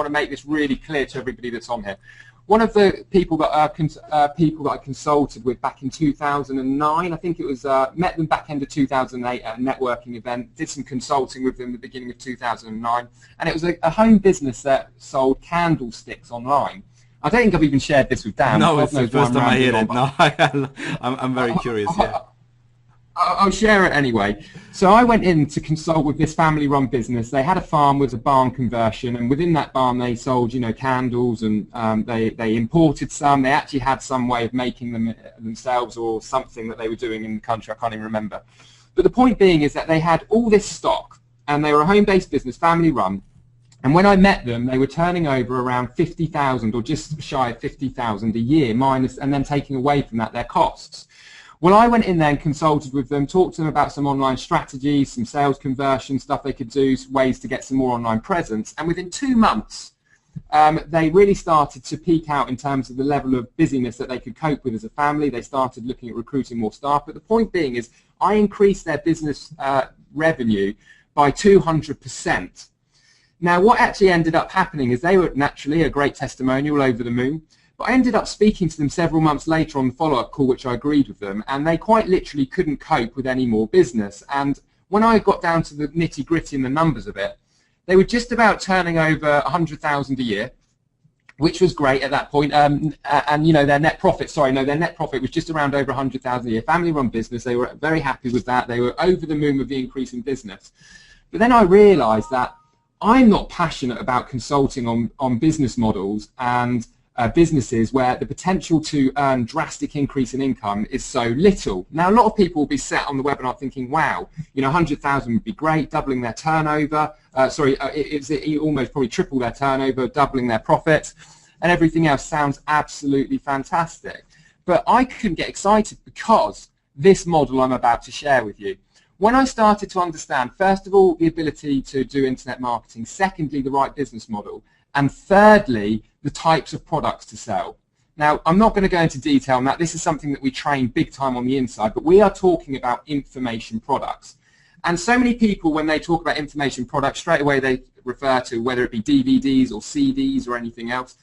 want to make this really clear to everybody that's on here. One of the people that I consulted with back in 2009, I think it was, met them back end of 2008 at a networking event, did some consulting with them at the beginning of 2009, and it was a home business that sold candlesticks online. I don't think I've even shared this with Dan. No, it's the first time I hear it. No, I'm very curious, yeah. I'll share it anyway. So I went in to consult with this family-run business. They had a farm with a barn conversion, and within that barn they sold, you know, candles, and they imported some. They actually had some way of making them themselves, or something that they were doing in the country. I can't even remember. But the point being is that they had all this stock, and they were a home-based business, family-run. And when I met them, they were turning over around 50,000 or just shy of 50,000 a year, minus, and then taking away from that their costs. Well, I went in there and consulted with them, talked to them about some online strategies, some sales conversion stuff they could do, ways to get some more online presence. And within 2 months, they really started to peak out in terms of the level of busyness that they could cope with as a family. They started looking at recruiting more staff. But the point being is I increased their business revenue by 200%. Now, what actually ended up happening is they were naturally a great testimonial, over the moon. But I ended up speaking to them several months later on the follow-up call, which I agreed with them, and they quite literally couldn't cope with any more business. And when I got down to the nitty-gritty and the numbers of it, they were just about turning over 100,000 a year, which was great at that point. And you know, their net profit was just around over 100,000 a year. Family-run business, they were very happy with that. They were over the moon with the increase in business. But then I realised that I'm not passionate about consulting on business models and businesses where the potential to earn drastic increase in income is so little. Now, a lot of people will be sat on the webinar thinking, wow, you know, 100,000 would be great, doubling their turnover, it almost probably triple their turnover, doubling their profit, and everything else sounds absolutely fantastic. But I couldn't get excited because this model I'm about to share with you. When I started to understand, first of all, the ability to do internet marketing, secondly, the right business model, and thirdly, the types of products to sell. Now, I'm not going to go into detail on that. This is something that we train big time on the inside, but we are talking about information products. And so many people, when they talk about information products, straight away they refer to whether it be DVDs or CDs or anything else.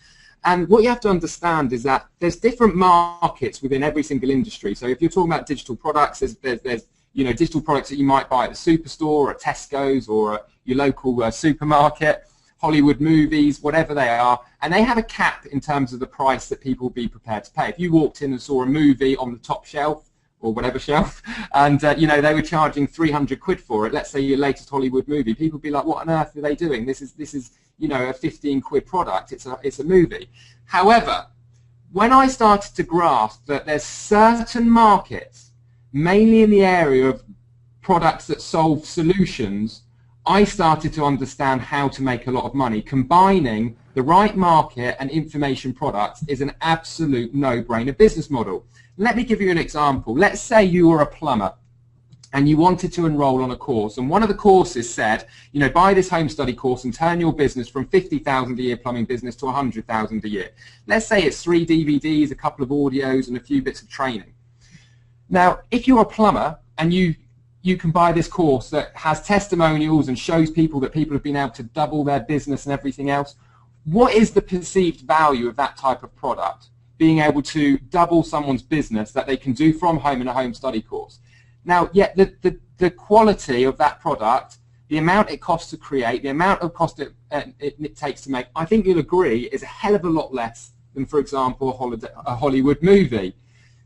And what you have to understand is that there's different markets within every single industry. So if you're talking about digital products, there's you know, digital products that you might buy at the superstore or at Tesco's or at your local supermarket, Hollywood movies, whatever they are, and they have a cap in terms of the price that people will be prepared to pay. If you walked in and saw a movie on the top shelf, or whatever shelf, and you know, they were charging 300 quid for it, let's say your latest Hollywood movie, people would be like, what on earth are they doing? This is you know, a 15 quid product, it's a movie. However, when I started to grasp that there's certain markets, mainly in the area of products that solve solutions, I started to understand how to make a lot of money. Combining the right market and information products is an absolute no-brainer business model. Let me give you an example. Let's say you were a plumber and you wanted to enroll on a course, and one of the courses said, you know, buy this home study course and turn your business from 50,000 a year plumbing business to 100,000 a year. Let's say it's 3 DVDs, a couple of audios, and a few bits of training. Now, if you're a plumber and you can buy this course that has testimonials and shows people that people have been able to double their business and everything else, what is the perceived value of that type of product? Being able to double someone's business that they can do from home in a home study course. Now, yet the quality of that product, the amount it costs to create, the amount of cost it takes to make, I think you'll agree is a hell of a lot less than, for example, a Hollywood movie.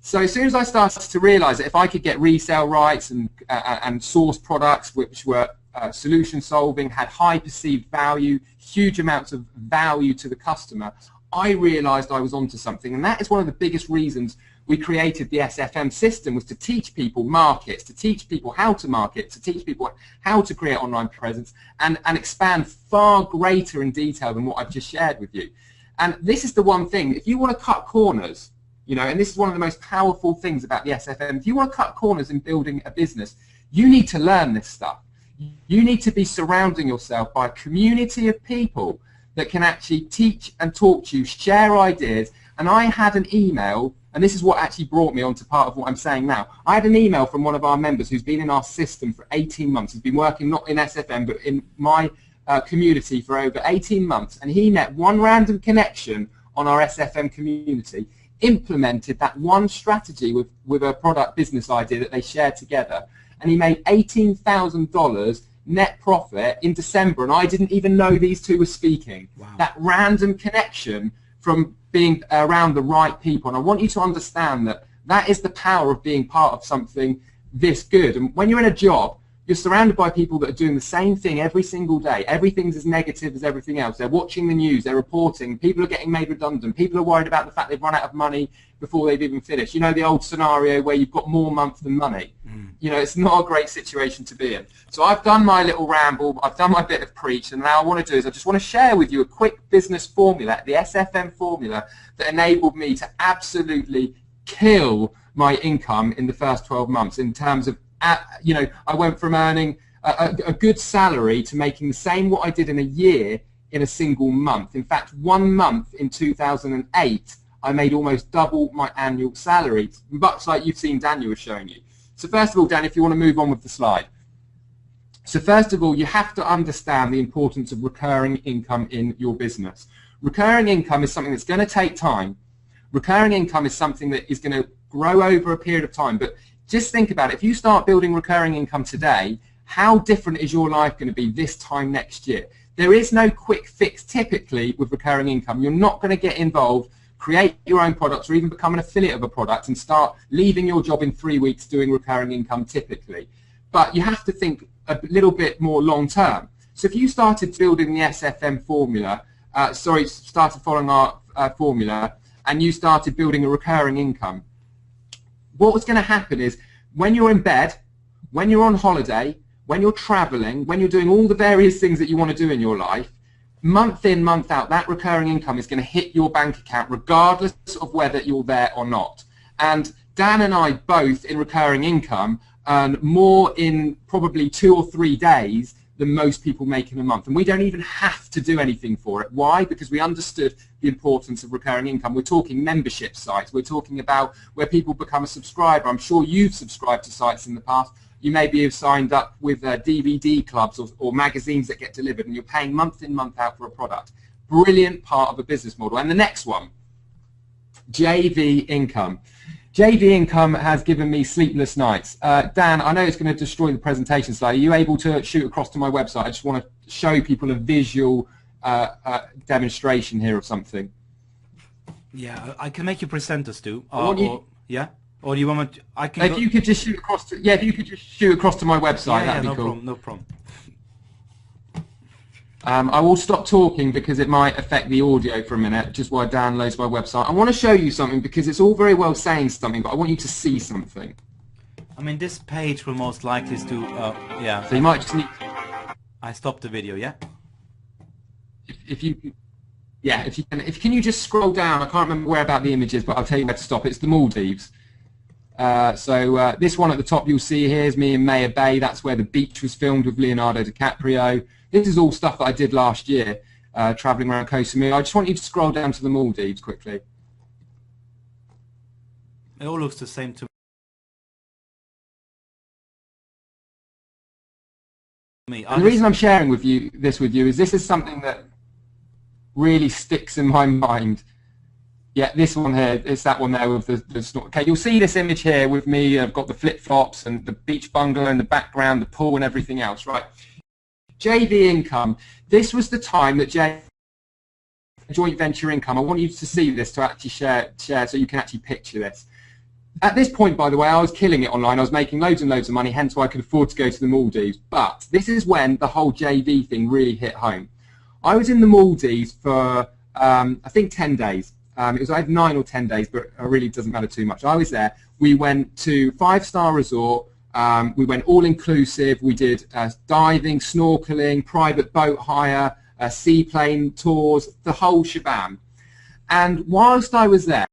So as soon as I started to realize that if I could get resale rights and source products which were solution solving, had high perceived value, huge amounts of value to the customer, I realized I was onto something. And that is one of the biggest reasons we created the SFM system, was to teach people markets, to teach people how to market, to teach people how to create online presence, and expand far greater in detail than what I've just shared with you. And this is the one thing, if you want to cut corners, you know, and this is one of the most powerful things about the SFM. If you want to cut corners in building a business, you need to learn this stuff. You need to be surrounding yourself by a community of people that can actually teach and talk to you, share ideas. And I had an email, and this is what actually brought me onto part of what I'm saying now. I had an email from one of our members who's been in our system for 18 months. He's been working not in SFM, but in my community for over 18 months, and he met one random connection on our SFM community, implemented that one strategy with a product business idea that they shared together, and he made $18,000 net profit in December, and I didn't even know these two were speaking. Wow. That random connection from being around the right people. And I want you to understand that that is the power of being part of something this good. And when you're in a job, you're surrounded by people that are doing the same thing every single day. Everything's as negative as everything else. They're watching the news, they're reporting, people are getting made redundant, people are worried about the fact they've run out of money before they've even finished. You know the old scenario where you've got more month than money. You know, it's not a great situation to be in. So I've done my little ramble, I've done my bit of preach, and now I want to do is I just want to share with you a quick business formula, the SFM formula, that enabled me to absolutely kill my income in the first 12 months in terms of, you know, I went from earning a good salary to making the same what I did in a year in a single month. In fact, 1 month in 2008, I made almost double my annual salary, much like you've seen Daniel was showing you. So first of all, Dan, if you want to move on with the slide. So first of all, you have to understand the importance of recurring income in your business. Recurring income is something that's going to take time. Recurring income is something that is going to grow over a period of time, but just think about it. If you start building recurring income today, how different is your life going to be this time next year? There is no quick fix typically with recurring income. You're not going to get involved, create your own products, or even become an affiliate of a product and start leaving your job in 3 weeks doing recurring income typically. But you have to think a little bit more long term. So if you started building the SFM formula, started following our formula, and you started building a recurring income, what was going to happen is when you're in bed, when you're on holiday, when you're traveling, when you're doing all the various things that you want to do in your life, month in, month out, that recurring income is going to hit your bank account regardless of whether you're there or not. And Dan and I both in recurring income earn more in probably 2 or 3 days than most people make in a month. And we don't even have to do anything for it. Why? Because we understood the importance of recurring income. We're talking membership sites. We're talking about where people become a subscriber. I'm sure you've subscribed to sites in the past. You maybe have signed up with DVD clubs or magazines that get delivered, and you're paying month in, month out for a product. Brilliant part of a business model. And the next one, JV income. JV income has given me sleepless nights. Dan, I know it's going to destroy the presentation slide. Are you able to shoot across to my website? I just want to show people a visual demonstration here of something. Yeah, I can make you presenter, Stu. Yeah? Or do you want me to, I can if you could just shoot across to, if you could just shoot across to my website, that'd be no cool. Problem, no problem. I will stop talking because it might affect the audio for a minute, just while Dan loads my website. I want to show you something because it's all very well saying something, but I want you to see something. I mean, this page will most likely do, yeah. So you might just need... I stopped the video, yeah? If you can. Can you just scroll down? I can't remember where about the image is, but I'll tell you where to stop. It's the Maldives. This one at the top you'll see here is me in Maya Bay. That's where the beach was filmed with Leonardo DiCaprio. This is all stuff that I did last year, traveling around Koh Samui. I just want you to scroll down to the Maldives quickly. It all looks the same to me. And the reason I'm sharing this with you is this is something that really sticks in my mind. Yeah, this one here, it's that one there with the snort. Okay, you'll see this image here with me. I've got the flip-flops and the beach bungalow in the background, the pool and everything else, right? JV income. This was the time that joint venture income. I want you to see this to actually share so you can actually picture this. At this point, by the way, I was killing it online. I was making loads and loads of money, hence why I could afford to go to the Maldives. But this is when the whole JV thing really hit home. I was in the Maldives for, I think, 10 days. It was either 9 or 10 days, but it really doesn't matter too much. I was there. We went to 5-star resort. We went all-inclusive. We did diving, snorkeling, private boat hire, seaplane tours, the whole shebang. And whilst I was there,